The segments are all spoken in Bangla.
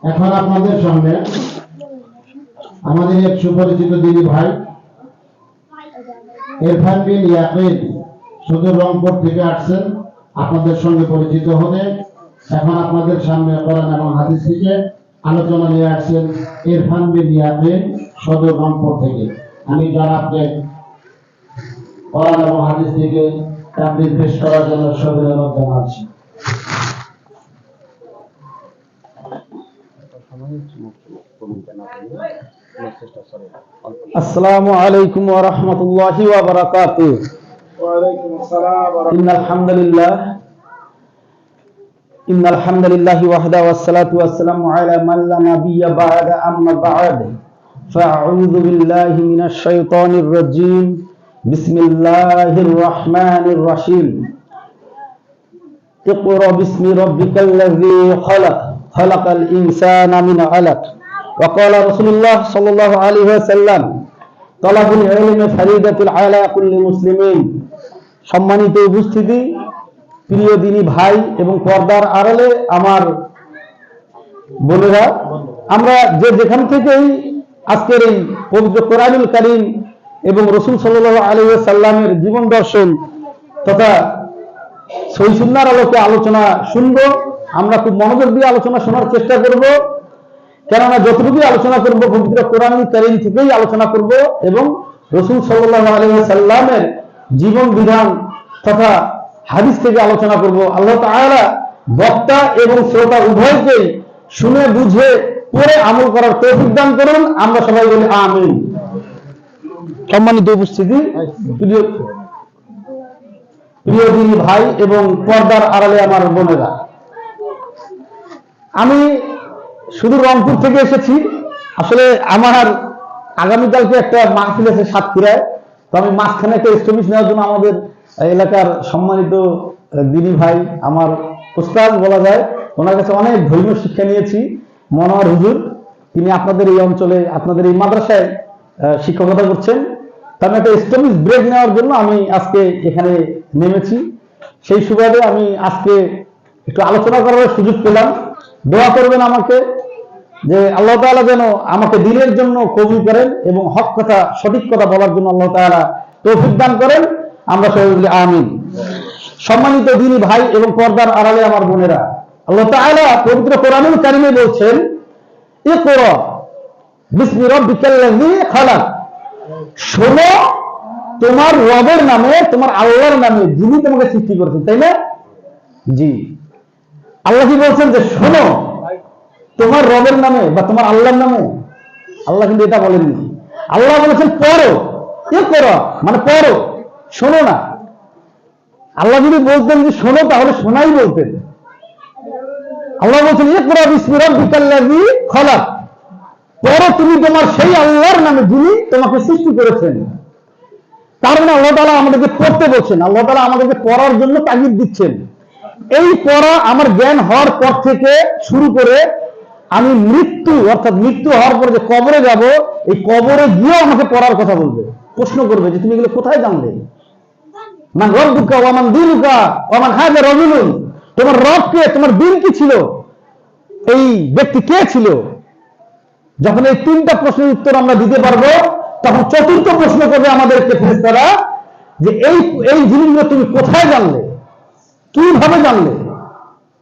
এখন আপনাদের সামনে আমাদের এক সুপরিচিত দিদি ভাই ইরফান বিন ইয়াকিন সুদূর রংপুর থেকে আসছেন আপনাদের সঙ্গে পরিচিত হতে। এখন আপনাদের সামনে কোরআন এবং হাদিস থেকে আলোচনা নিয়ে আসছেন ইরফান বিন ইয়াকিন সুদূর রংপুর থেকে। আমি জনাবকে কোরআন এবং হাদিস থেকে তাকরীর পেশ করার জন্য সবিনয় জানাচ্ছি। আসসালামু আলাইকুম ওয়া রাহমাতুল্লাহি ওয়া বারাকাতুহু। ওয়া আলাইকুম আসসালাম ওয়া ইন্নাল হামদুলিল্লাহি ওয়াহদা ওয়াস সালাতু ওয়াস সালামু আলা মান লা নাবিয়্যা বা'দা আম্মা বা'দ ফাআউযু বিল্লাহি মিনাশ শাইতানির রাজীম বিসমিল্লাহির রাহমানির রহিম ইকরা বিসমি রাব্বিকাল্লাযী খালাক খালাকাল ইনসানা মিন আলাক ওয়া ক্বালা রাসূলুল্লাহ সাল্লাল্লাহু আলাইহি ওয়াসাল্লাম তালাবুল ইলমি ফরিদাতুন আলা কুল্লি মুসলিমিন। সম্মানিত উপস্থিতি, প্রিয় দিনী ভাই এবং পর্দার আড়ালে আমার বোনেরা, আমরা যে যেখান থেকেই আজকের এই পবিত্র কোরআনুল কারীম এবং রাসূল সাল্লাল্লাহু আলাইহি ওয়াসাল্লামের জীবন দর্শন তথা সহিহ সুন্নাহর আলোকে আলোচনা শুনব, আমরা খুব মনোযোগ দিয়ে আলোচনা শোনার চেষ্টা করব। কেননা যতটুকু আলোচনা করব পবিত্র কোরআনুল কারীম থেকেই আলোচনা করব এবং রাসূল সাল্লাল্লাহু আলাইহি ওয়াসাল্লামের জীবন বিধান তথা হাদিস থেকে আলোচনা করব। আল্লাহ তাআলা বক্তা এবং শ্রোতা উভয়কেই শুনে বুঝে পড়ে আমল করার তৌফিক দান করুন। আমরা সবাই বলি আমিন। সম্মানিত উপস্থিতি, প্রিয় দিনী ভাই এবং পর্দার আড়ালে আমার বোনেরা, আমি শুধু রংপুর থেকে এসেছি। আসলে আমার আগামীকালকে একটা মাহফিল আছে সাতক্ষীরায়, তো আমি মাঝখানে একটা স্টপিজ নেওয়ার জন্য আমাদের এলাকার সম্মানিত দিনী ভাই, আমার উস্তাদ বলা যায়, ওনার কাছে অনেক ধর্মীয় শিক্ষা নিয়েছি, মনোয়ার হুজুর। তিনি আপনাদের এই অঞ্চলে আপনাদের এই মাদ্রাসায় শিক্ষকতা করছেন। তার একটা স্টপিজ ব্রেক নেওয়ার জন্য আমি আজকে এখানে নেমেছি। সেই সুবাদে আমি আজকে একটু আলোচনা করার সুযোগ পেলাম। দোয়া করবেন আমাকে যে আল্লাহ তাআলা যেন আমাকে দিনের জন্য কবুল করেন এবং হক কথা সঠিক কথা বলার জন্য আল্লাহ তাআলা তৌফিক দান করেন। আমরা সবাই বলি আমিন। সম্মানিত দিনী ভাই এবং পর্দার আড়ালে আমার বোনেরা, আল্লাহ তাআলা পবিত্র কোরআনুল কারীমে বলছেন ইকরা বিসমি রাব্বিকাল্লাযী খালাক, শোনো তোমার রবের নামে, তোমার আল্লাহর নামে, যিনি তোমাকে সৃষ্টি করেছেন, তাই না? জি, আল্লাহ কি বলছেন যে শোনো তোমার রবের নামে বা তোমার আল্লাহর নামে? আল্লাহ কিন্তু এটা বলেননি। আল্লাহ বলেছেন পড়ো, ইকরা মানে পড়ো, শোনো না। আল্লাহ যদি বলতেন যে শোনো, তাহলে শোনাই বলতেন। আল্লাহ বলছেন ইকরা বিসমি রাব্বিকাল্লাযী খালাক, পড়ো তুমি তোমার সেই আল্লাহর নামে যিনি তোমাকে সৃষ্টি করেছেন। তার মানে আল্লাহ তাআলা আমাদেরকে পড়তে বলছেন, আল্লাহ তাআলা আমাদেরকে পড়ার জন্য তাগিদ দিচ্ছেন। এই পড়া আমার জ্ঞান হওয়ার পর থেকে শুরু করে আমি মৃত্যু হওয়ার পর যে কবরে যাব, এই কবরে গিয়েও আমাকে পড়ার কথা বলবে, প্রশ্ন করবে যে তুমি এগুলো কোথায় জানলে? মান রব্বুকা ওয়া মান দীনুকা ওয়া মান হাযা রাজুলুন, তোমার রব কে, তোমার দিন কি ছিল, এই ব্যক্তি কে ছিল? যখন এই তিনটা প্রশ্নের উত্তর আমরা দিতে পারবো, তখন চতুর্থ প্রশ্ন করবে আমাদেরকে ফেরেশতারা যে এই জিনিসগুলো তুমি কোথায় জানলে, কিভাবে জানলে?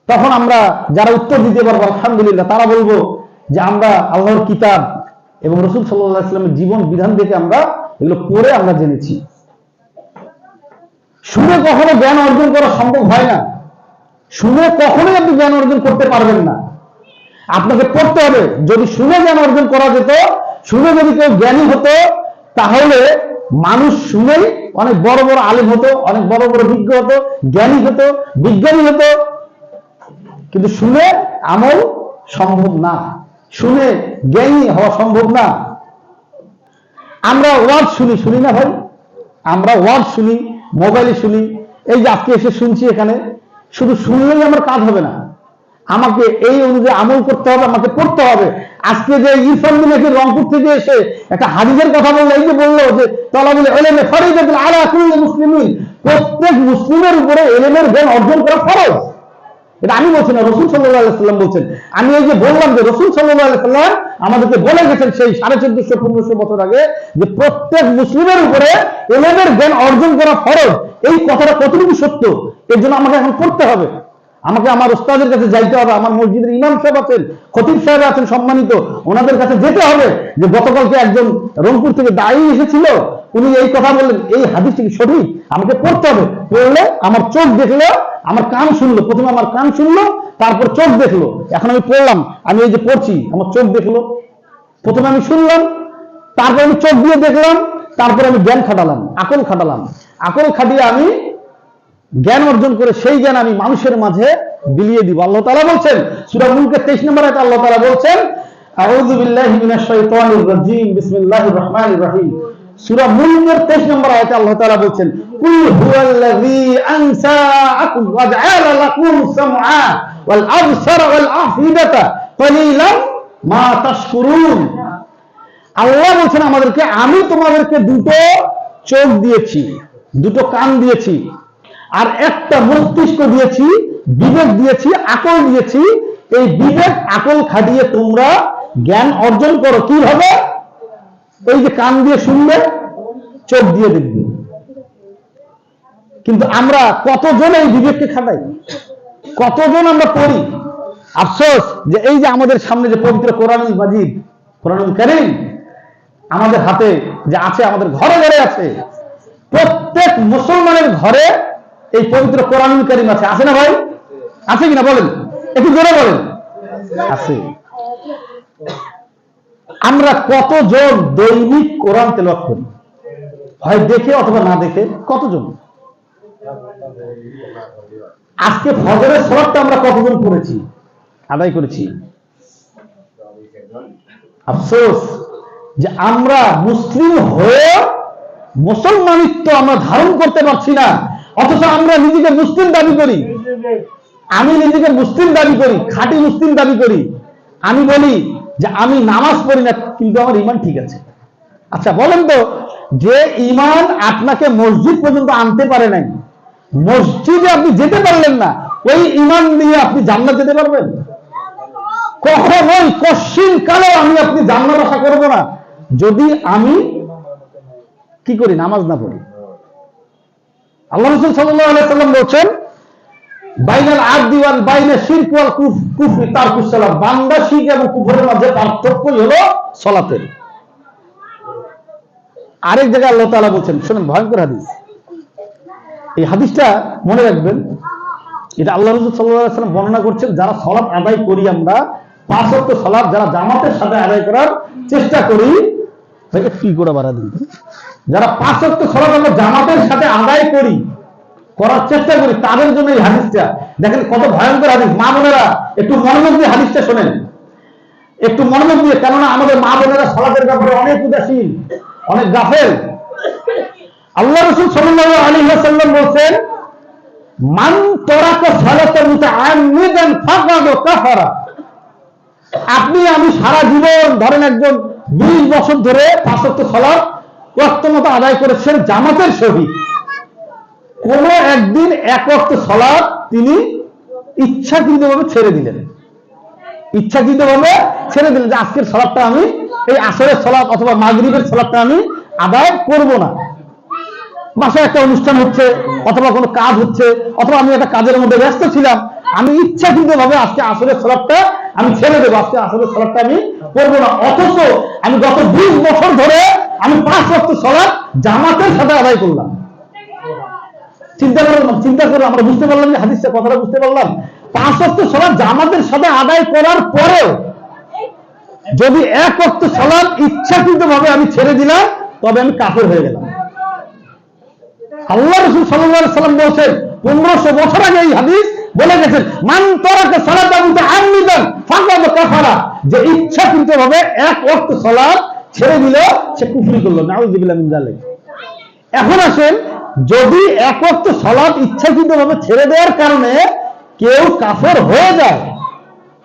তখন আমরা যারা উত্তর দিতে পারবো আলহামদুলিল্লাহ, তারা বলবো যে আমরা আল্লাহর কিতাব এবং রাসূল সাল্লাল্লাহু আলাইহি ওয়াসাল্লামের জীবন বিধান থেকে আমরা এগুলো পড়ে আমরা জেনেছি। শুনে কখনো জ্ঞান অর্জন করা সম্ভব হয় না। শুনে কখনোই আপনি জ্ঞান অর্জন করতে পারবেন না, আপনাকে পড়তে হবে। যদি শুনে জ্ঞান অর্জন করা যেত, শুনে যদি কেউ জ্ঞানী হতো, তাহলে মানুষ শুনেই অনেক বড় বড় আলেম হতো, অনেক বড় বড় বিজ্ঞ হতো, জ্ঞানী হতো, বিজ্ঞানী হতো। কিন্তু শুনে আমল সম্ভব না, শুনে জ্ঞানী হওয়া সম্ভব না। আমরা ওয়াজ শুনি না ভাই? আমরা ওয়াজ শুনি, মোবাইলে শুনি। এই যে আজকে এসে শুনছি এখানে, শুধু শুনলেই আমার কাজ হবে না, আমাকে এই অনুযায়ী আমল করতে হবে, আমাকে পড়তে হবে। আজকে যে ইরফান নাকি রংপুর থেকে এসে একটা হাদিসের কথা বললো, এই যে বললো যে তালাবুল ইলমি ফরিদাতুন আলা কুল্লি মুসলিমিন, প্রত্যেক মুসলিমের উপরে ইলমের জ্ঞান অর্জন করা ফরজ। এটা আমি বলছি না, রাসূল সাল্লাল্লাহু আলাইহি ওয়াসাল্লাম বলছেন। আমি এই যে বললাম যে রাসূল সাল্লাল্লাহু আলাইহি ওয়াসাল্লাম আমাদেরকে বলে গেছেন সেই 1450-1500 বছর আগে যে প্রত্যেক মুসলিমের উপরে ইলমের জ্ঞান অর্জন করা ফরজ। এই কথাটা কতটুকু সত্য, এর জন্য আমাকে এখন পড়তে হবে, আমাকে আমার ওস্তাদের কাছে যাইতে হবে, আমার মসজিদের ইমাম সাহেব আছেন, খতিব সাহেব আছেন সম্মানিত, ওনাদের কাছে যেতে হবে যে গতকালকে একজন রংপুর থেকে দায়ী এসেছিল, উনি এই কথা বললেন, এই হাদিসটি কি সঠিক, আমাকে পড়তে হবে। পড়লে আমার চোখ দেখলো, আমার কান শুনলো, প্রথমে আমার কান শুনলো, তারপর চোখ দেখলো। এখন আমি পড়লাম, আমি এই যে পড়ছি, আমার চোখ দেখলো, প্রথমে আমি শুনলাম, তারপর আমি চোখ দিয়ে দেখলাম, তারপর আমি জ্ঞান খাটালাম, আকল খাটালাম, আকল খাটিয়ে আমি জ্ঞান অর্জন করে সেই জ্ঞান আমি মানুষের মাঝে বিলিয়ে দিব। আল্লাহ তাআলা বলছেন সূরা মুলকের 23 নম্বর আয়াতে আল্লাহ তাআলা বলছেন, আউযু বিল্লাহি মিনাশ শাইতানির রাজীম, বিসমিল্লাহির রহমানির রহিম। সূরা মুলকের 23 নম্বর আয়াতে আল্লাহ তাআলা বলছেন, কুল হুয়াল্লাযী আনশাআকুম ওয়া জাআলা লাকুম সামআ ওয়াল আবসারা ওয়াল আফইদাতা কালিলাম মা তাশকুরুন। আল্লাহ বলছেন আমাদেরকে, আমি তোমাদেরকে দুটো চোখ দিয়েছি, দুটো কান দিয়েছি, আর একটা মস্তিষ্ক দিয়েছি, বিবেক দিয়েছি, আকল দিয়েছি। এই বিবেক আকল খাটিয়ে তোমরা জ্ঞান অর্জন করো। কিভাবে? এই যে কান দিয়ে শুনবে, চোখ দিয়ে দেখবে। কিন্তু আমরা কতজন এই বিবেককে খাটাই, কতজন আমরা পড়ি। আফসোস যে এই যে আমাদের সামনে যে পবিত্র কোরআনুল মাজিদ, কোরআনুল কারীম আমাদের হাতে যে আছে, আমাদের ঘরে ঘরে আছে, প্রত্যেক মুসলমানের ঘরে এই পবিত্র কোরআনুল কারীম আছে। আছে না ভাই? আছে কিনা বলেন, একটু জোরে বলেন। আছে। আমরা কতজন দৈনিক কোরআন তেলাওয়াত করি, হয় দেখে অথবা না দেখে? কতজন? আজকে ফজরের সালাতটা আমরা কতজন পড়েছি, আদায় করেছি? আফসোস যে আমরা মুসলিম হয়ে মুসলমানিত্ব আমরা ধারণ করতে পারছি না, অথচ আমরা নিজেকে মুসলিম দাবি করি। আমি নিজেকে মুসলিম দাবি করি, খাঁটি মুসলিম দাবি করি। আমি বলি যে আমি নামাজ পড়ি না, কিন্তু আমার ঈমান ঠিক আছে। আচ্ছা বলেন তো, যে ঈমান আপনাকে মসজিদ পর্যন্ত আনতে পারে নাই, মসজিদে আপনি যেতে পারলেন না, ওই ঈমান নিয়ে আপনি জান্নাত যেতে পারবেন? কখনোই, কশিন কালেও আমি আপনি জান্নাত আশা করব না যদি আমি কি করি, নামাজ না পড়ি। আল্লাহ রাসূল সাল্লাল্লাহু আলাইহি ওয়াসাল্লাম বলেন, বাইনাল আবদি ওয়াল বাইনা শিরক ওয়াল কুফর তারকুস সালাত। বান্দা শিরক এবং কুফরের মধ্যে পার্থক্যই হলো সালাতের। আরেক জায়গায় আল্লাহ তাআলা বলেন, শুনুন ভয়ঙ্কর হাদিস, এই হাদিসটা মনে রাখবেন। এটা আল্লাহ রাসূল সাল্লাল্লাহু আলাইহি ওয়াসাল্লাম বর্ণনা করছেন, যারা সালাত আদায় করি, আমরা 5 ওয়াক্ত সালাত যারা জামাতের সাথে আদায় করার চেষ্টা করি, কি করে বাড়া দিন, যারা 5 ওয়াক্ত সালাত আমরা জামাতের সাথে আদায় করি, করার চেষ্টা করি, তাদের জন্য এই হাদিসটা দেখেন কত ভয়ঙ্কর হাদিস। মা বোনেরা একটু মনোযোগ দিয়ে হাদিসটা শোনেন, একটু মনোযোগ দিয়ে, কেননা আমাদের মা বোনেরা সালাতের ব্যাপারে অনেক উদাসীন, অনেক গাফেল। আল্লাহ রাসূল সাল্লাল্লাহু আলাইহি ওয়াসাল্লাম বলেন, মান তারাকা সালাতা মুতাআম্মিদান ফাকাদ কাফারা। আপনি আমি সারা জীবন, ধরেন একজন 20 বছর ধরে 5 ওয়াক্ত সালাত ওয়াক্ত মতো আদায় করেছেন জামাতের সহিত, কোন একদিন 1 ওয়াক্ত সালাত তিনি ইচ্ছাকৃতভাবে ছেড়ে দিলেন, ইচ্ছাকৃতভাবে ছেড়ে দিলেন যে আজকের সালাতটা আমি, এই আসরের সালাত অথবা মাগরিবের সালাতটা আমি আদায় করব না। বাসায় একটা অনুষ্ঠান হচ্ছে, অথবা কোনো কাজ হচ্ছে, অথবা আমি একটা কাজের মধ্যে ব্যস্ত ছিলাম, আমি ইচ্ছাকৃতভাবে আজকে আসরের সালাতটা আমি ছেড়ে দেবো, আজকে আসরের সালাতটা আমি করবো না। অথচ আমি গত 20 বছর ধরে আমি 5 ওয়াক্ত সালাত জামাতের সাথে আদায় করলাম। চিন্তা করে আমরা বুঝতে পারলাম যে হাদিসটা, কথাটা বুঝতে পারলাম। 5 ওয়াক্ত সালাত জামাতের সাথে আদায় করার পরেও যদি 1 ওয়াক্ত সালাত ইচ্ছাকৃতভাবে আমি ছেড়ে দিলাম, তবে আমি কাফের হয়ে গেলাম। আল্লাহ রাসূল সাল্লাল্লাহু আলাইহি ওয়াসাল্লাম বলেছেন, 1500 বছর আগে এই হাদিস বলে গেছেন, মান তারাকা সালাতা মুতাআম্মিদান ফাকাদ কাফারা, যে ইচ্ছাকৃতভাবে 1 ওয়াক্ত সালাত ছেড়ে দিল সে কুফরি করলো। নাউযুবিল্লাহ মিন যালিক। এখন আসেন, যদি 1 ওয়াক্ত সালাত ইচ্ছাকৃতভাবে ছেড়ে দেওয়ার কারণে কেউ কাফের হয়ে যায়,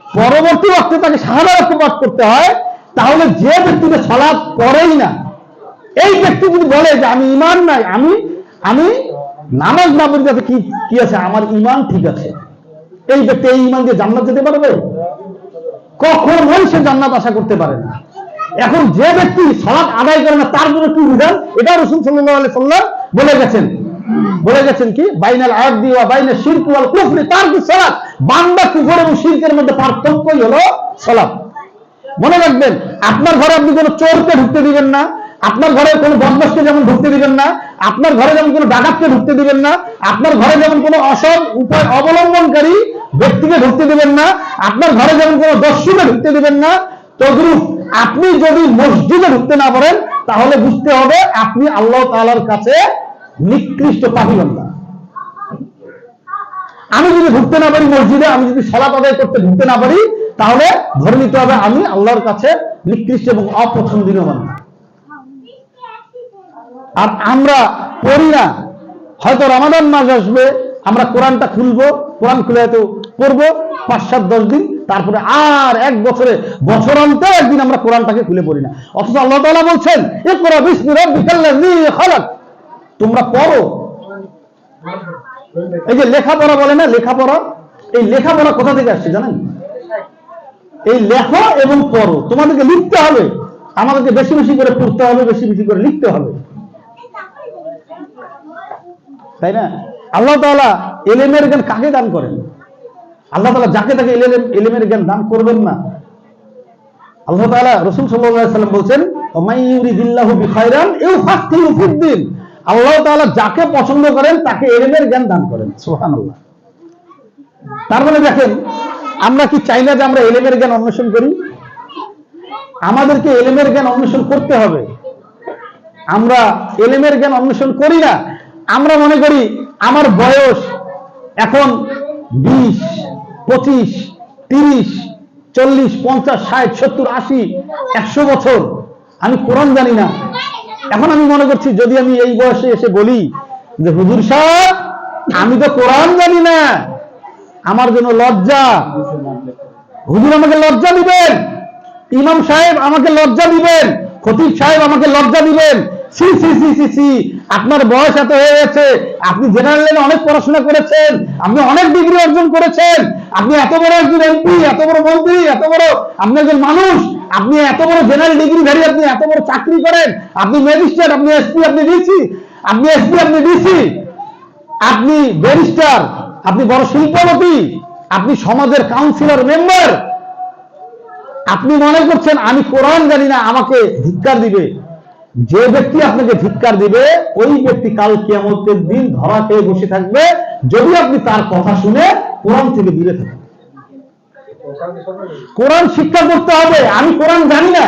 পরবর্তী ওয়াক্তে তাকে শাহাদাত বাক্য পাঠ করতে হয়, তাহলে যে ব্যক্তিকে সালাত পড়েই না, এই ব্যক্তি যদি বলে যে আমি ঈমান নাই, আমি নামাজ না পড়ি, তাতে কি আছে, আমার ঈমান ঠিক আছে, এই ব্যক্তি এই ঈমান দিয়ে জান্নাত যেতে পারবে? কখনোই সে জান্নাত আশা করতে পারে না। এখন যে ব্যক্তি সালাত আদায় করে না তার জন্য কি বিধান, এটা রাসূল সাল্লাল্লাহু আলাইহি সাল্লাম বলে গেছেন কি বাইনাল আবদি ওয়া বাইনা শিরক ওয়াল কুফরি তারকুস সালাত, বান্দা কুফর এবং শিরকের মধ্যে পার্থক্যই হলো সালাত। মনে রাখবেন, আপনার ঘরে আপনি কোনো চোরকে ঢুকতে দিবেন না, আপনার ঘরে কোনো বদমাশকে যেমন ঢুকতে দিবেন না, আপনার ঘরে যেমন কোনো ডাকাতকে ঢুকতে দিবেন না, আপনার ঘরে যেমন কোনো অসৎ উপায় অবলম্বনকারী ব্যক্তিকে ঢুকতে দিবেন না, আপনার ঘরে যেমন কোনো দস্যুকে ঢুকতে দিবেন না, তদ্রূপ আপনি যদি মসজিদে ঢুকতে না পারেন তাহলে বুঝতে হবে আপনি আল্লাহ তাআলার কাছে নিকৃষ্ট পাপী বান্দা। আমি যদি ঢুকতে না পারি মসজিদে, আমি যদি সালাত আদায় করতে ঢুকতে না পারি, তাহলে ধরে নিতে হবে আমি আল্লাহর কাছে নিকৃষ্ট এবং অপছন্দনীয় বান্দা। আর আমরা পড়ি না, হয়তো রমাদান মাস আসবে, আমরা কোরআনটা খুলবো, কোরআন খুলে হয়তো পড়বো 5-7-10 দিন, তারপরে আর এক বছরে বছরান্তে একদিন আমরা কোরআনটাকে খুলে পড়ি না। অথচ আল্লাহ তাআলা বলছেন ইকরা বিসমি রাব্বিকাল্লাযী খালাক, তোমরা পড়ো। এই যে লেখাপড়া বলে না, লেখাপড়া, এই লেখাপড়া কোথা থেকে আসছে জানেন? এই লেখো এবং পড়ো, তোমাদেরকে লিখতে হবে, আমাদেরকে বেশি বেশি করে পড়তে হবে, বেশি বেশি করে লিখতে হবে, তাই না? আল্লাহ তাআলা ইলমের জ্ঞান কাকে দান করেন? আল্লাহ তাআলা যাকে তাকে ইলমের জ্ঞান দান করবেন না। আল্লাহ তাআলা রাসূল সাল্লাল্লাহু আলাইহি ওয়াসাল্লাম বলেন ওমাই ইউরিদিল্লাহু বিখাইরান ইউফাক্কিহু ফিদ্দিন, আল্লাহ তাআলা যাকে পছন্দ করেন তাকে ইলমের জ্ঞান দান করেন। সুবহানাল্লাহ। তার মানে দেখেন, আমরা কি চাই না যে আমরা ইলমের জ্ঞান অন্বেষণ করি? আমাদেরকে ইলমের জ্ঞান অন্বেষণ করতে হবে। আমরা ইলমের জ্ঞান অন্বেষণ করি না। আমরা মনে করি আমার বয়স এখন 20, 25, 30, 40, 50, 60, 70, 80, 100 বছর, আমি কোরআন জানি না। এখন আমি মনে করছি যদি আমি এই বয়সে এসে বলি যে হুজুর সাহেব আমি তো কোরআন জানি না, আমার জন্য লজ্জা, হুজুর আমাকে লজ্জা দিবেন, ইমাম সাহেব আমাকে লজ্জা দিবেন, খতিব সাহেব আমাকে লজ্জা দিবেন, সি সি সি সি সি আপনার বয়স এত হয়ে গেছে, আপনি জেনারেল লাইনে অনেক পড়াশোনা করেছেন, আপনি অনেক ডিগ্রি অর্জন করেছেন, আপনি এত বড় একজন এমপি, এত বড় মন্ত্রী, এত বড় আপনি একজন মানুষ, আপনি এত বড় জেনারেল ডিগ্রিধারী, আপনি এত বড় চাকরি করেন, আপনি ম্যাজিস্ট্রেট, আপনি এসপি, আপনি ডিসি, আপনি এসপি, আপনি ডিসি, আপনি ব্যারিস্টার, আপনি বড় শিল্পপতি, আপনি সমাজের কাউন্সিলর মেম্বার, আপনি মনে করছেন আমি কোরআন জানি না, আমাকে ধিক্কার দিবে। যে ব্যক্তি আপনাকে ধিক্কার দিবে ওই ব্যক্তি কাল কিয়ামতের দিন ধরা খেয়ে বসে থাকবে, যদি আপনি তার কথা শুনে কোরআন থেকে দূরে থাকেন। কোরআন শিক্ষা করতে হবে। আমি কোরআন জানি না,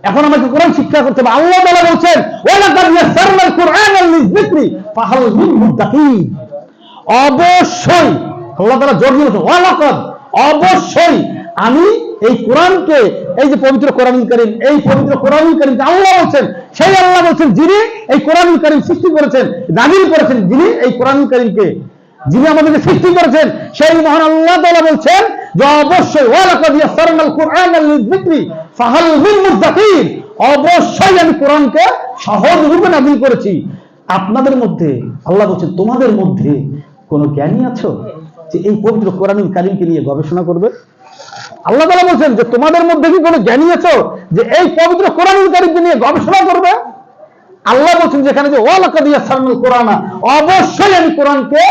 এখন আমাকে কোরআন শিক্ষা করতে হবে। আল্লাহ তাআলা বলছেন ওয়ালাকাদ ইয়াসসারনাল কুরআনা লিযিকরি ফাহাল মিন মুদ্দাকির, অবশ্যই আল্লাহ তাআলা জোর দিয়ে বলছেন ওয়ালাকাদ, অবশ্যই আমি এই কোরআনকে, এই যে পবিত্র কোরআনুল কারীম, এই পবিত্র কোরআনুল কারীমকে আল্লাহ বলছেন, সেই আল্লাহ বলছেন যিনি এই কোরআনুল কারীম সৃষ্টি করেছেন, নাযিল করেছেন, যিনি এই কোরআনুল কারীমকে, যিনি আমাদেরকে সৃষ্টি করেছেন, সেই মহান আল্লাহ তাআলা বলছেন যে অবশ্যই ওয়ালাকাদ ইয়াসসারনাল কুরআনা লিযিকরি ফাহাল মিন মুদ্দাকির, অবশ্যই আমি কোরআনকে সহজ রূপে নাযিল করেছি। আপনাদের মধ্যে আল্লাহ বলছেন তোমাদের মধ্যে কোনো জ্ঞানী আছো যে এই পবিত্র কোরআনুল কারীমকে নিয়ে গবেষণা করবে? আল্লাহ তাআলা বলছেন যে তোমাদের মধ্যে কি কোনো জ্ঞানী আছো যে এই পবিত্র কোরআনুল কারীমকে নিয়ে গবেষণা করবে? আল্লাহ বলছেন যেখানে যে ওয়ালাকাদ ইয়াসসারনাল কুরআনা, অবশ্যই আমি কোরআনকে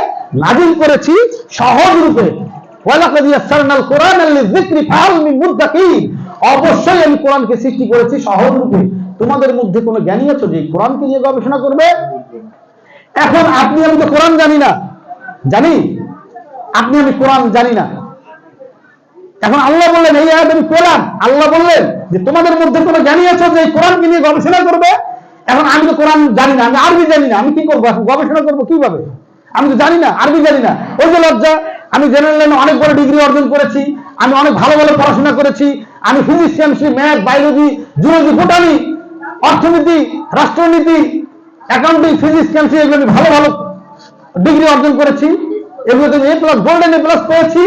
নাযিল করেছি সহজ রূপে, ওয়ালাকাদ ইয়াসসারনাল কুরআনা লিযিকরি ফাহাল মিন মুদ্দাকির, অবশ্যই আমি কোরআনকে সৃষ্টি করেছি সহজ রূপে। তোমাদের মধ্যে কোনো জ্ঞানী আছো যে কোরআনকে নিয়ে গবেষণা করবে? এখন আপনি আমি তো কোরআন জানি না, জানি আপনি আমি কোরআন জানি না। এখন আল্লাহ বললেন এই আয়াত আমি পড়লাম, আল্লাহ বললেন যে তোমাদের মধ্যে কোনো জ্ঞানী আছো যে এই কোরআনকে নিয়ে গবেষণা করবে? এখন আমি তো কোরআন জানি না, আমি আরবি জানি না, আমি কি করবো? এখন গবেষণা করবো কিভাবে? আমি তো জানি না, আরবি জানি না। ওই যে লজ্জা, আমি জেনারেল লাইনে অনেক বড় ডিগ্রি অর্জন করেছি, আমি অনেক ভালো ভালো পড়াশোনা করেছি, আমি physics, chemistry, math, biology, zoology, botany, অর্থনীতি, রাষ্ট্রনীতি, অ্যাকাউন্টিং, ফিজিক্স, কেমিস্ট্রি, এগুলো আমি ভালো ভালো ডিগ্রি অর্জন করেছি, এগুলোতে এ প্লাস, গোল্ডেন এ প্লাস পেয়েছি,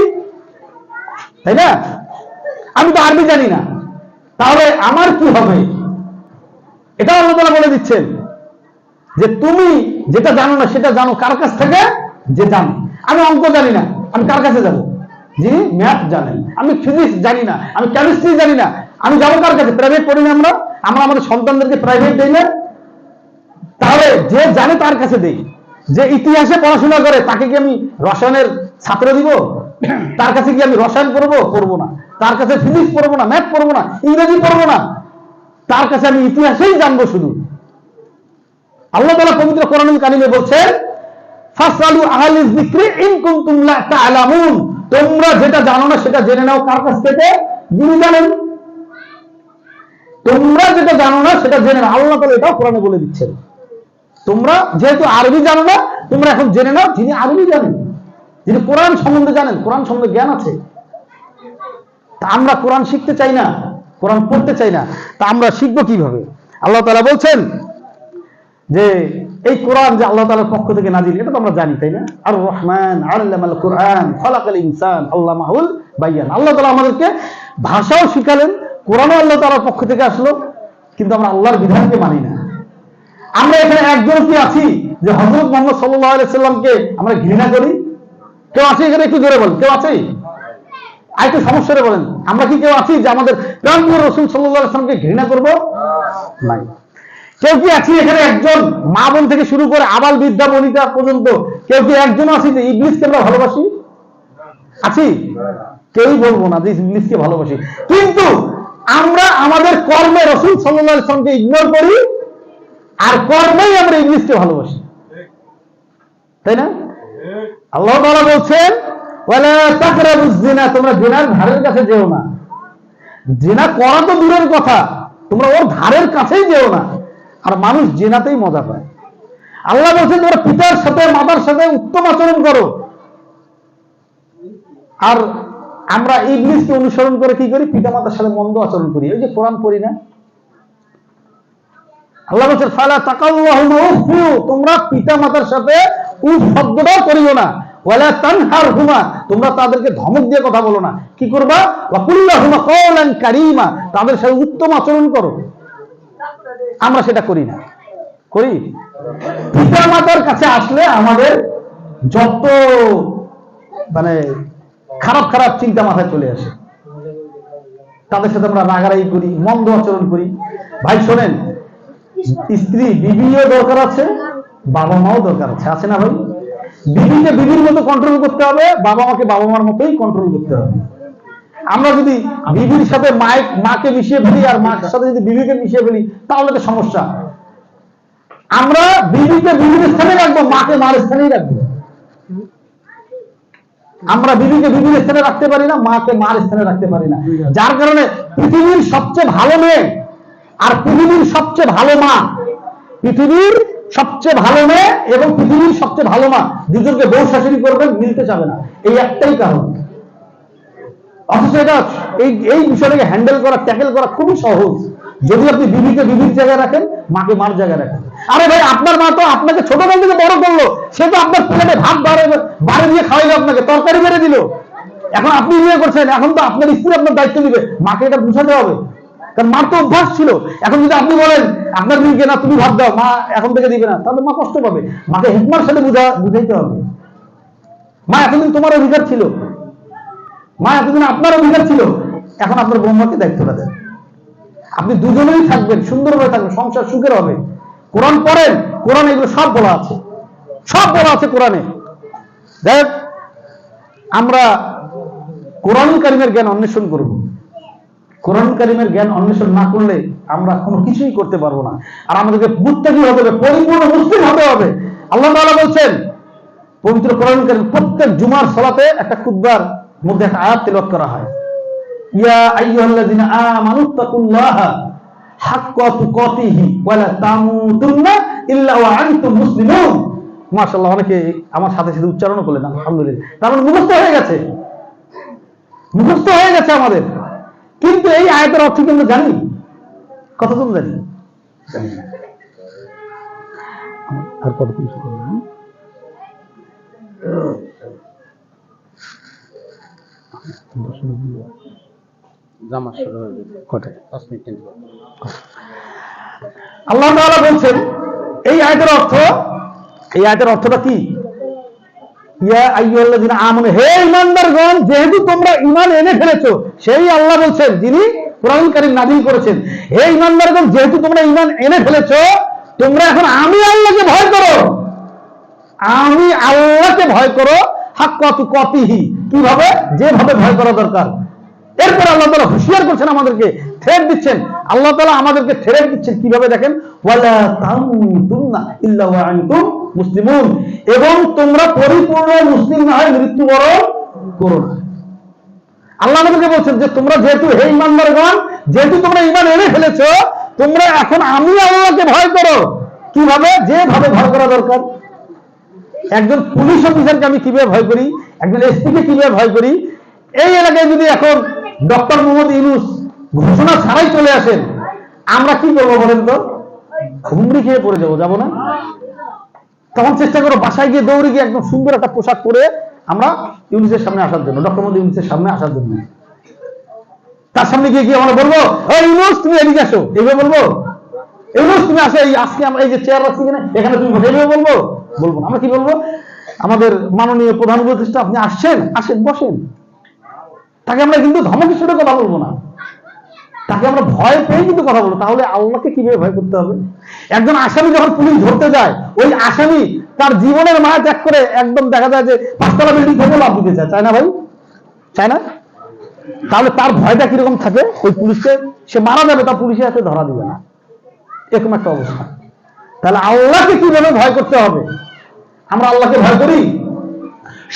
তাই না? আমি তো আরবি জানি না, তাহলে আমার কি হবে? এটা আল্লাহ তাআলা বলে দিচ্ছেন যে তুমি যেটা জানো না সেটা জানো কার কাছ থেকে? যে জানো। আমি অঙ্ক জানি না, আমি কার কাছে যাব? যিনি ম্যাথ জানেন। আমি ফিজিক্স জানি না, আমি কেমিস্ট্রি জানি না, আমি যাবো কার কাছে? প্রাইভেট পড়ি না আমরা? আমরা আমাদের সন্তানদেরকে প্রাইভেট দেই না? তাহলে যে জানে তার কাছে দেই। যে ইতিহাসে পড়াশোনা করে তাকে কি আমি রসায়নের ছাত্র দিব? তার কাছে কি আমি রসায়ন পড়বো না। তার কাছে ফিজিক্স পড়বো না, ম্যাথ পড়বো না, ইংরেজি পড়বো না। তার কাছে আমি ইতিহাসেই জানবো শুধু। আল্লাহ তাআলা পবিত্র কোরআনুল কারীমে বলছেন, ফাসআলু আহলিয যিকরি ইন কুনতুম লা তা'লামুন, তোমরা যেটা জানো না সেটা জেনে নাও কার কাছ থেকে? যিনি জানেন। তোমরা যেটা জানো না সেটা জেনে নাও। আল্লাহ তাআলা এটাও কোরআনে বলে দিচ্ছেন, তোমরা যেহেতু আরবি জানো না, তোমরা এখন জেনে নাও যিনি আরবি জানেন, যিনি কোরআন সম্বন্ধে জানেন, কোরআন সম্বন্ধে জ্ঞান আছে। তা আমরা কোরআন শিখতে চাই না, কোরআন পড়তে চাই না, তা আমরা শিখবো কিভাবে? আল্লাহ তাআলা বলছেন যে এই কোরআন যে আল্লাহ তাআলার পক্ষ থেকে নাজিল, এটা তো আমরা জানি, তাই না? আর রহমান আল্লামাল কোরআন খালাকাল ইনসান আল্লামাহুল বায়ান। আল্লাহ তাআলা আমাদেরকে ভাষাও শিখালেন, কোরআনও আল্লাহ তাআলার পক্ষ থেকে আসলো, কিন্তু আমরা আল্লাহর বিধানকে মানি না। আমরা এখানে একজন কি আছি যে হযরত মুহাম্মদ সাল্লাল্লাহু আলাইহি সাল্লামকে আমরা ঘৃণা করি? কেউ আছে এখানে? একটু জোরে বলেন, কেউ আছে? আর একটু সমস্যাটা বলেন, আমরা কি কেউ আছি যে আমাদের প্রাণপ্রিয় রাসূল সাল্লাল্লাহু আলাইহি সাল্লামকে ঘৃণা করব? নাই। কেউ কি আছি এখানে একজন মা বোন থেকে শুরু করে আবাল বৃদ্ধা বনিতা পর্যন্ত কেউ কি একজন আছি যে ইবলিসকে আমরা ভালোবাসি? আছি? কেউই বলবো না যে ইবলিসকে ভালোবাসি, কিন্তু আমরা আমাদের কর্মে রাসূল সাল্লাল্লাহু আলাইহি সাল্লামকে ইগনোর করি, আর কর্মেই আমরা ইবলিসকে ভালোবাসি, তাই না? আল্লাহ তাআলা বলছেন, ওয়ালা তাকরাবুজ জিনা, তোমরা জিনার ধারের কাছে যেও না। জিনা করা তো দূরের কথা, তোমরা ওর ধারের কাছেই যেও না। আর মানুষ জিনাতেই মজা পায়। আল্লাহ বলছেন তোমরা পিতার সাথে মাতার সাথে উত্তম আচরণ করো। আর আমরা ইবলিসকে অনুসরণ করে কি করি? পিতা মাতার সাথে মন্দ আচরণ করি। ওই যে কোরআন পড়ি না, আল্লাহ বলছেন ফালা তাকাল্লাহুমা উফু, তোমরা পিতা মাতার সাথে উফ শব্দটাও করিও না। ওয়ালা তানহারহুমা, তোমরা তাদেরকে ধমক দিয়ে কথা বলো না। কি করবা? ওয়া কুল্লাহুমা কাওলান কারীমা, তাদের সাথে উত্তম আচরণ করো। আমরা সেটা করি না। করি? পিতা মাতার কাছে আসলে আমাদের যত মানে খারাপ খারাপ চিন্তা মাথায় চলে আসে, তাদের সাথে আমরা রাগারাগি করি, মন্দ আচরণ করি। ভাই শোনেন, স্ত্রী বিবিও দরকার আছে, বাবা মাও দরকার আছে, আছে না ভাই? বিবিকে বিবির মতো কন্ট্রোল করতে হবে, বাবা মাকে বাবা মার মতোই কন্ট্রোল করতে হবে। আমরা যদি বিবির সাথে মাকে মিশিয়ে ফেলি আর মার সাথে যদি বিবিকে মিশিয়ে ফেলি, তাহলে তো সমস্যা। আমরা বিবিকে বিবির স্থানে রাখবো, মাকে মার স্থানেই রাখবো। আমরা বিবিকে বিবির স্থানে রাখতে পারি না, মাকে মার স্থানে রাখতে পারি না। যার কারণে পৃথিবীর সবচেয়ে ভালো মেয়ে আর পৃথিবীর সবচেয়ে ভালো মা, পৃথিবীর সবচেয়ে ভালো মেয়ে এবং পৃথিবীর সবচেয়ে ভালো মা, দুজনকে বউ শাশুড়ি করবেন, মিলতে চাবে না। এই একটাই কারণ। অথচ এটা এই বিষয়টাকে হ্যান্ডেল করা, ট্যাকেল করা খুবই সহজ, যদি আপনি বিবিকে বিবির জায়গায় রাখেন, মাকে মার জায়গায় রাখেন। আরে ভাই, আপনার মা তো আপনাকে ছোটবেলা থেকে বড় করলো, সে তো আপনার প্লেটে ভাত বাড়ি দিয়ে খাওয়াইলো, আপনাকে তরকারি মেরে দিল। এখন আপনি বিয়ে করছেন, এখন তো আপনার স্ত্রী আপনার দায়িত্ব দিবে, মাকে এটা বুঝাতে হবে। কারণ মার তো অভ্যাস ছিল। এখন যদি আপনি বলেন আপনার মেয়েকে না তুমি ভাত দাও, মা এখন থেকে দিবে না, তাহলে মা কষ্ট পাবে। মাকে হিকমার সাথে বুঝাইতে হবে, মা এতদিন তোমার অধিকার ছিল, মা এতদিন আপনার অধিকার ছিল, এখন আপনার বৌমাকে দায়িত্বটা দেন। আপনি দুজনেই থাকবেন, সুন্দরভাবে থাকবেন, সংসার সুখের হবে। কোরআন পড়েন, কোরআন এগুলো সব বলা আছে, সব বলা আছে কোরআনে। দেখ, আমরা কোরআন কারীমের জ্ঞান অন্বেষণ করব। কোরআন কারীমের জ্ঞান অন্বেষণ না করলে আমরা কোনো কিছুই করতে পারবো না। আর আমাদেরকে মুত্তাকি হতে হবে, পরিপূর্ণ মুসলিম হতে হবে। আল্লাহ তাআলা বলছেন পবিত্র কোরআন কারীম, প্রত্যেক জুমার সালাতে একটা খুতবার মধ্যে একটা আয়াত তেলাওয়াত করা হয়, ইয়া আইয়ুহাল্লাযিনা আমানুত্তাকুল্লাহা হাক্কা তুকাতিহি ওয়া লা তামুতুন্না ইল্লা ওয়া আনতুম মুসলিমুন। মাশাআল্লাহ, অনেকে আমার সাথে সাথে উচ্চারণ করলেন, আলহামদুলিল্লাহ। তার মানে মুখস্থ হয়ে গেছে, মুখস্থ হয়ে গেছে আমাদের। কিন্তু এই আয়াতের অর্থ কি আমরা জানি? কতজন জানি? আর কতক্ষণ আল্লাহ তাআলা বলছেন এই আয়াতের অর্থ, এই আয়াতের অর্থটা কি? ইয়া আইয়ুহাল্লাযীনা আমানু, হে ঈমানদারগণ, যেহেতু তোমরা ঈমান এনে ফেলেছো, সেই আল্লাহ বলছেন যিনি কোরআন কারীম নাযিল করেছেন, হে ঈমানদারগণ, যেহেতু তোমরা ঈমান এনে ফেলেছো, তোমরা এখন আমি আল্লাহকে ভয় করো। আমি আল্লাহকে ভয় করো, হাক্কা তুকাতিহি, কিভাবে? যেভাবে ভয় করা দরকার। এরপর আল্লাহ তাআলা হুঁশিয়ার করছেন, আমাদেরকে থ্রেট দিচ্ছেন। আল্লাহ তাআলা আমাদেরকে থ্রেট দিচ্ছেন কিভাবে দেখেন, ওয়ালা তামুতুন্না ইল্লা ওয়া আনতুম মুসলিমুন, এবং তোমরা পরিপূর্ণ মুসলিম না হয় মৃত্যুবরণ করো না। আল্লাহ আমাদেরকে বলছেন যে তোমরা যেহেতু, হে ঈমানদারগণ, যেহেতু তোমরা ঈমান এনে ফেলেছো, তোমরা এখন আমি আল্লাহকে ভয় করো। কিভাবে? যেভাবে ভয় করা দরকার। একজন পুলিশ অফিসারকে আমি কিভাবে ভয় করি, একজন এসপিকে কিভাবে ভয় করি, এই এলাকায় যদি এখন ডক্টর মোহাম্মদ ইউনূস ঘোষণা ছাড়াই চলে আসেন, আমরা কি করবো বলেন তো? হুমড়ি খেয়ে পড়ে যাবো, যাবো না? তখন চেষ্টা করো বাসায় গিয়ে দৌড়ে গিয়ে একদম সুন্দর একটা পোশাক পরে আমরা ইউনূসের সামনে আসার জন্য, ডক্টর মোহাম্মদ ইউনূসের সামনে আসার জন্য। তার সামনে গিয়ে গিয়ে আমরা বলবো, ইউনূস তুমি এদিকে আসো, এইভাবে বলবো? ইউনূস তুমি আসো, এই আজকে আমরা এই যে চেয়ার রাখছি এখানে তুমি বসে, এইভাবে বলবো? বলবো না। আমরা কি বলবো? আমাদের মাননীয় প্রধান উপদেষ্টা আপনি আসছেন, আসেন, বসেন। তাকে আমরা কিন্তু ধমকের সাথে কথা বলবো না, তাকে আমরা ভয় পেয়ে কিন্তু কথা বলবো। তাহলে আল্লাহকে কিভাবে ভয় করতে হবে? একজন আসামি যখন পুলিশ ধরতে যায়, ওই আসামি তার জীবনের মায়া ত্যাগ করে একদম দেখা যায় যে 5 তলা বিল্ডিং থেকে লাফ দিতে চায়, চায় না ভাই? চায় না? তাহলে তার ভয়টা কিরকম থাকে? ওই পুলিশকে সে মারা যাবে, তার পুলিশের হাতে ধরা দিবে না, এরকম একটা অবস্থা। তাহলে আল্লাহকে কিভাবে ভয় করতে হবে? আমরা আল্লাহকে ভয় করি?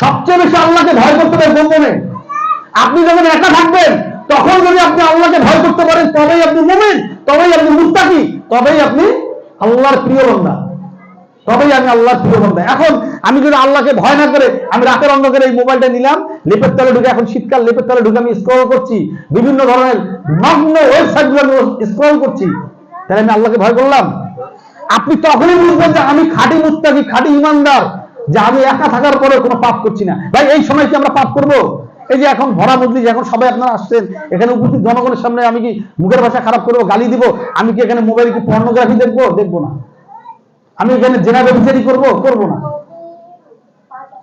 সবচেয়ে বেশি আল্লাহকে ভয় করতে হবে গোপনে। আপনি যখন একা থাকবেন, তখন যদি আপনি আল্লাহকে ভয় করতে পারেন, তবেই আপনি মুমিন, তবেই আপনি মুত্তাকি, তবেই আপনি আল্লাহর প্রিয় বান্দা, তবেই আমি আল্লাহর প্রিয় বান্দা। এখন আমি যদি আল্লাহকে ভয় না করে আমি রাতের অন্ধকারে এই মোবাইলটা নিলাম, লেপের তলে ঢুকে, এখন শীতকাল, লেপের তলে ঢুকে আমি স্ক্রল করছি, বিভিন্ন ধরনের নগ্ন ওয়েবসাইটগুলো আমি স্ক্রল করছি, তাহলে আমি আল্লাহকে ভয় করলাম? আপনি তখনই বুঝবেন যে আমি খাঁটি মুত্তাকি, খাঁটি ইমানদার, যে আমি একা থাকার পরে কোনো পাপ করছি না। ভাই এই সময় কি আমরা পাপ করব? এই যে এখন ভরা মজলিস, এখন সবাই আপনারা আসছেন, এখানে উপস্থিত জনগণের সামনে আমি কি মুখের ভাষা খারাপ করবো, গালি দিব? আমি কি এখানে মোবাইলে কি পর্নোগ্রাফি দেখবো? দেখবো না। আমি এখানে জেনা ব্যভিচারী করবো? করবো না।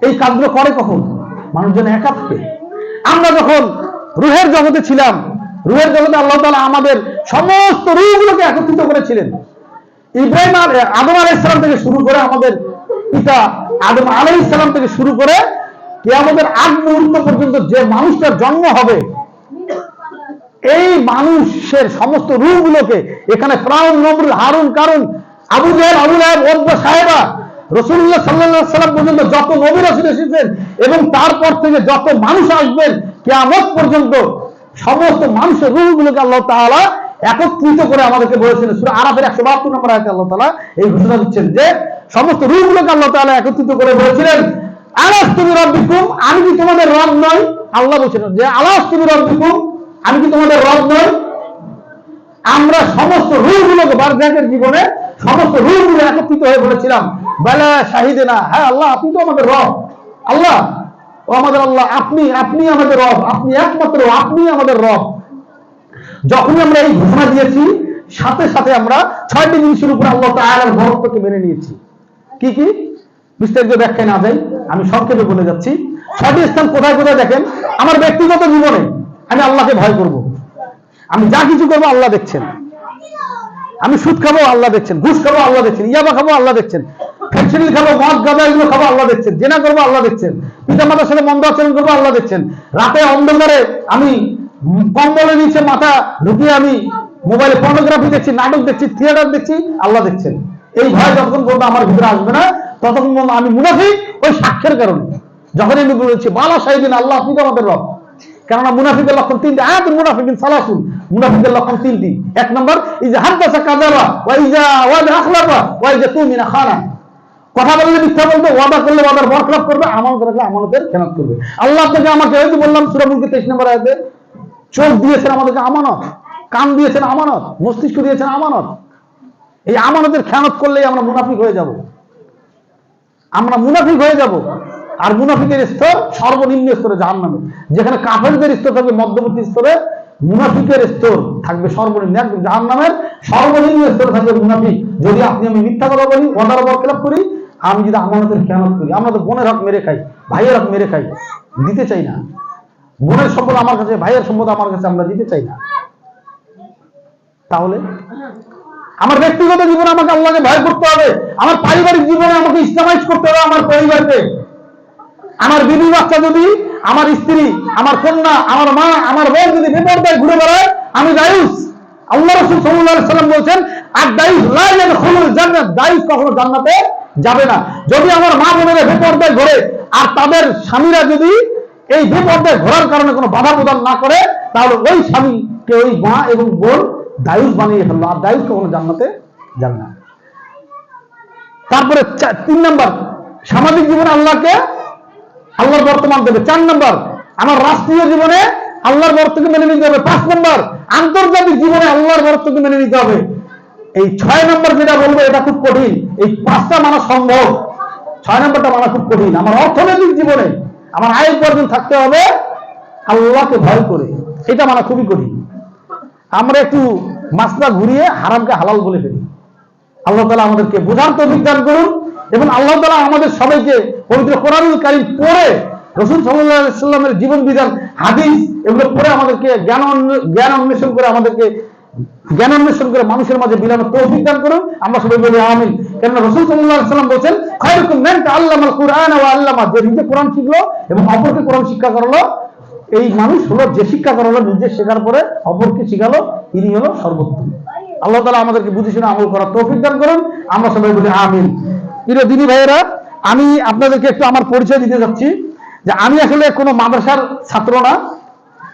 এই কাজগুলো করে কখন? মানুষজন একা থাকে। আমরা যখন রুহের জগতে ছিলাম, রুহের জগতে আল্লাহ তাআলা আমাদের সমস্ত রূহগুলোকে একত্রিত করেছিলেন। ইব্রাহিম আদম আলাইহিস সালাম থেকে শুরু করে, আমাদের পিতা আদম আলাইহিস সালাম থেকে শুরু করে কিয়ামতের আগ মুহূর্ত পর্যন্ত যে মানুষটার জন্ম হবে, এই মানুষের সমস্ত রূহগুলোকে এখানে ফিরআউন, নমরুদ, হারুন, কারুন, আবু জাহেল, আবু লাহাব, উতবা, সাহেবা, রাসূলুল্লাহ সাল্লাল্লাহু আলাইহি ওয়াসাল্লাম পর্যন্ত যত নবী রাসূল এসেছেন, এবং তারপর থেকে যত মানুষ আসবেন কিয়ামত পর্যন্ত, সমস্ত মানুষের রূহগুলোকে আল্লাহ তাআলা একত্রিত করে আমাদেরকে বলেছেন। সূরা আরাফের 172 নম্বর আয়াতে আল্লাহ তাআলা এই ঘোষণা দিচ্ছেন যে সমস্ত রূহগুলোকে আল্লাহ তাআলা একত্রিত করে বলেছিলেন, আলাস্তু বিরাব্বিকুম, আমি কি তোমাদের রব নই? আল্লাহ বলছেন যে আলাস্তু বিরাব্বিকুম, আমি কি তোমাদের রব নই? আমরা সমস্ত রূহগুলোকে বারজাকের জীবনে সমস্ত রূহগুলো একত্রিত হয়ে বলেছিলাম, বালা শাহিদিনা, হ্যাঁ আল্লাহ আপনি তো আমাদের রব, আল্লাহ ও আমাদের আল্লাহ, আপনি আমাদের রব, আপনি একমাত্র, আপনি আমাদের রব। যখনই আমরা এই ঘোষণা দিয়েছি, সাথে সাথে আমরা 6টি জিনিসের উপর আল্লাহ তাআলার বরত্বকে মেনে নিয়েছি। কি কি? বিস্তারিত ব্যাখ্যায় না যাই, আমি সংক্ষেপে বলে যাচ্ছি। 6টি স্থান কোথায় কোথায় দেখেন? আমার ব্যক্তিগত জীবনে আমি আল্লাহকে ভয় করব। আমি যা কিছু করবো আল্লাহ দেখছেন। আমি সুদ খাবো আল্লাহ দেখছেন, ঘুষ খাবো আল্লাহ দেখছেন, ইয়াবা খাবো আল্লাহ দেখছেন, ফেন্সিডিল খাবো, মদ, গাঁজা এগুলো খাবো আল্লাহ দেখছেন, জেনা করবো আল্লাহ দেখছেন, পিতা মাতার সাথে মন্দ আচরণ করবো আল্লাহ দেখছেন, রাতে অন্ধকারে আমি কম্বলের নিচে মাথা ঢুকিয়ে আমি মোবাইলে পর্নোগ্রাফি দেখছি, নাটক দেখছি, থিয়েটার দেখছি, আল্লাহ দেখছেন। এই ভয় যতক্ষণ পর্যন্ত আমার ভিতরে আসবে না, ততক্ষণ পর্যন্ত আমি মুনাফিক। ওই সাক্ষ্যের কারণে যখন আমি বলেছি বালা শাহিদিন, আল্লাহ আপনি তো আমাদের রব। কেননা মুনাফিকের লক্ষণ 3টি, আয়াতুল মুনাফিকিন সালাসুন, মুনাফিকের লক্ষণ 3টি। 1 নম্বর, ইজা হাদাসা কাযাবা, ওয়া ইজা ওয়াদা আখলাফা, ওয়া ইজা তুমিনা খানা। কথা বললে মিথ্যা বলবে, ওয়াদা করলে ওয়াদার বরখলাফ করবে, আমানত রাখলে আমানতের খেয়ানত করবে। আল্লাহ আপনাকে আমাকে হয়তো বললাম সূরা মুলকে 23 নম্বর আয়াতে, চোখ দিয়েছেন আমাদেরকে আমানত, কান দিয়েছেন আমানত, মস্তিষ্ক দিয়েছেন আমানত। এই আমানতের খেয়ানত করলেই আমরা মুনাফিক হয়ে যাব, আমরা মুনাফিক হয়ে যাব। আর মুনাফিকের স্তর সর্বনিম্ন স্তরে জাহান্নামে, যেখানে কাফেরদের স্তর থাকবে মধ্যবর্তী স্তরে, মুনাফিকের স্তর থাকবে সর্বনিম্ন, জাহান্নামের সর্বনিম্ন স্তরে থাকবে মুনাফিক। যদি আপনি আমি মিথ্যা কথা বলি, ওয়াদার বরখলাফ করি, আমি যদি আমানতের খেয়ানত করি, আমরা তো বোনের হক মেরে খাই, ভাইয়ের হক মেরে খাই, দিতে চাই না। বোনের সম্পদ আমার কাছে, ভাইয়ের সম্পদ আমার কাছে, আমরা দিতে চাই না। তাহলে আমার ব্যক্তিগত জীবনে আমাকে আল্লাহকে ভয় করতে হবে, আমার পারিবারিক জীবনে আমাকে ইসলামাইজ করতে হবে আমার পরিবারকে। আমার বিবি বাচ্চা যদি, আমার স্ত্রী, আমার কন্যা, আমার মা, আমার বোন যদি বেপরদায় ঘুরে বেড়ায়, আমি দায়ুস। আল্লাহ রাসূল সাল্লাল্লাহু আলাইহি সাল্লাম বলেছেন, আর দায়ুস লা ইয়াদখুলুল জান্নাত, দায়ুস কখনো জান্নাতে যাবে না। যদি আমার মা বোনেরা বেপরদায় ঘোরে আর তাদের স্বামীরা যদি এই বেপরদায় ঘোরার কারণে কোনো বাধা প্রদান না করে, তাহলে ওই স্বামীকে ওই মা এবং বোন দায়ুস বানিয়ে ফেললো, আর দায়ুস কখনো জান্নাতে যাবে না। তারপরে 3 নম্বর, সামাজিক জীবনে আল্লাহর বর্তমান দেবে। 4 নম্বর, আমার রাষ্ট্রীয় জীবনে আল্লাহর বর্তকে মেনে নিতে হবে। 5 নম্বর, আন্তর্জাতিক জীবনে আল্লাহর বর্তকে মেনে নিতে হবে। এই 6 নম্বর যেটা বলবো এটা খুব কঠিন, এই 5টা মানা সম্ভব, 6 নম্বরটা মানা খুব কঠিন। আমার অর্থনৈতিক জীবনে আমার আয় উপার্জন থাকতে হবে আল্লাহকে ভয় করে, এটা মানা খুবই কঠিন। আমরা একটু মাসলা ঘুরিয়ে হারামকে হালাল বলে ফেলি। আল্লাহ তাআলা আমাদেরকে বোঝার তৌফিক দান করুন, এবং আল্লাহ তাআলা আমাদের সবাইকে পবিত্র কোরআনুল কারীম পড়ে, রাসূল সাল্লাল্লাহু আলাইহি ওয়াসাল্লামের জীবন বিধান, হাদিস, এগুলো পড়ে আমাদেরকে জ্ঞান অন্বেষণ করে মানুষের মাঝে বিলানোর তৌফিক দান করুন। আমরা সবাই বলি আমিন। কেননা রাসূল সাল্লাল্লাহু আলাইহি ওয়াসাল্লাম বলেছেন, খায়রুকুম মান তাআল্লামাল কুরআনা ওয়া আল্লামা, যে নিজে কোরআন শিখলো এবং অপরকে কোরআন শিক্ষা করালো, এই মানুষ হলো যে শিক্ষা করালো, নিজে শেখার পরে অপরকে শিখালো, ইনি হলো সর্বোত্তম। আল্লাহ তাআলা আমাদেরকে বুঝে শুনে আমল করার তৌফিক দান করুন। আমরা সবাই বলি আমিন। প্রিয় দিনী ভাইয়েরা, আমি আপনাদেরকে একটু আমার পরিচয় দিতে যাচ্ছি, যে আমি আসলে কোনো মাদ্রাসার ছাত্র না।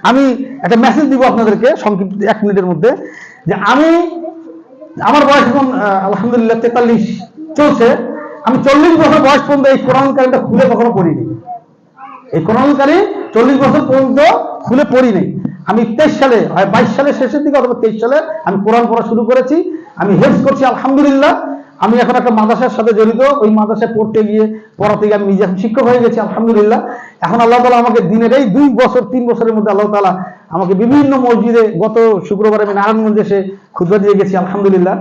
আমি একটা মেসেজ দিব আপনাদেরকে সংক্ষিপ্ত 1 মিনিটের মধ্যে, যে আমার বয়স এখন আলহামদুলিল্লাহ 43 চলছে। আমি 40 বছর বয়স পর্যন্ত এই কোরআন কারীমটা খুলে কখনো পড়িনি। এই কোরআন কারীম 40 বছর পর্যন্ত খুলে পড়িনি। আমি 23 সালে, হয় 22 সালের শেষের দিকে অথবা 23 সালে আমি কোরআন পড়া শুরু করেছি। আমি হেফজ করছি আলহামদুলিল্লাহ। আমি এখন একটা মাদ্রাসার সাথে জড়িত, ওই মাদ্রাসায় পড়তে গিয়ে পড়াতে গিয়ে আমি নিজে এখন শিক্ষক হয়ে গেছি আলহামদুলিল্লাহ। এখন আল্লাহ তাআলা আমাকে দিনের এই 2 বছর 3 বছরের মধ্যে আল্লাহ তাআলা আমাকে বিভিন্ন মসজিদে, গত শুক্রবারে আমি নারায়ণগঞ্জে এসে খুতবা দিয়ে গেছি আলহামদুলিল্লাহ।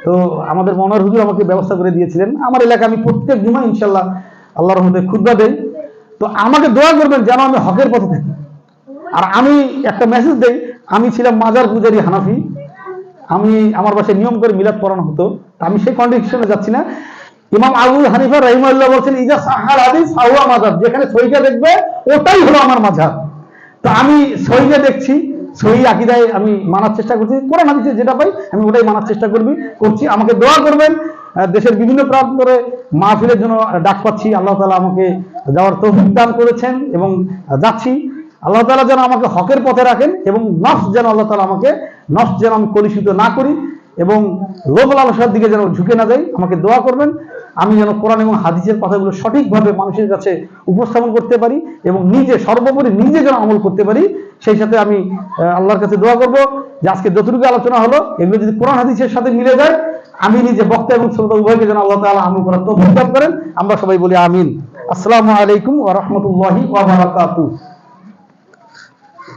তো আমাদের মনোহর হুজুর আমাকে ব্যবস্থা করে দিয়েছিলেন। আমার এলাকায় আমি প্রত্যেক জুমা ইনশাআল্লাহ আল্লাহর রহমতে খুতবা দেই। তো আমাকে দোয়া করবেন যেন আমি হকের পথে থাকি। আর আমি একটা মেসেজ দেই, আমি ছিলাম মাজার পূজারী হানাফি। আমার বাসায় নিয়ম করে মিলাদ পড়ানো হতো। আমি সেই কন্ডিশনে যাচ্ছি না। ইমাম আবু হানিফা রাহিমাহুল্লাহ বলছেন, ইজা সাহাল হাদিস ফাহুয়া মাযহাব, যেখানে সহিহা দেখবে ওটাই হলো আমার মাযহাব। তো আমি সহিহা দেখছি, সহি আকীদায় আমি মানার চেষ্টা করছি, কোরআন হাদিসে যেটা পাই আমি ওটাই মানার চেষ্টা করছি। আমাকে দোয়া করবেন। দেশের বিভিন্ন প্রান্তরে মাহফিলের জন্য ডাক পাচ্ছি, আল্লাহ তাআলা আমাকে যাওয়ার তৌফিক দান করেছেন এবং যাচ্ছি। আল্লাহ তাআলা যেন আমাকে হকের পথে রাখেন, এবং নফস যেন আল্লাহ তাআলা আমাকে যেন আমি কলুষিত না করি, এবং লোভ লালসার দিকে যেন ঝুঁকে না যাই। আমাকে দোয়া করবেন, আমি যেন কোরআন এবং হাদিসের কথাগুলো সঠিকভাবে মানুষের কাছে উপস্থাপন করতে পারি, এবং সর্বোপরি নিজে যেন আমল করতে পারি। সেই সাথে আমি আল্লাহর কাছে দোয়া করব যে আজকে যতটুকু আলোচনা হলো এগুলো যদি কোরআন হাদিসের সাথে মিলে যায়, আমি নিজে বক্তা এবং শ্রোতা উভয়কে যেন আল্লাহ তাআলা আমল করার তৌফিক দান করেন। আমরা সবাই বলি আমিন। আসসালামু আলাইকুম ওয়া রাহমাতুল্লাহি ওয়া বারাকাতুহু।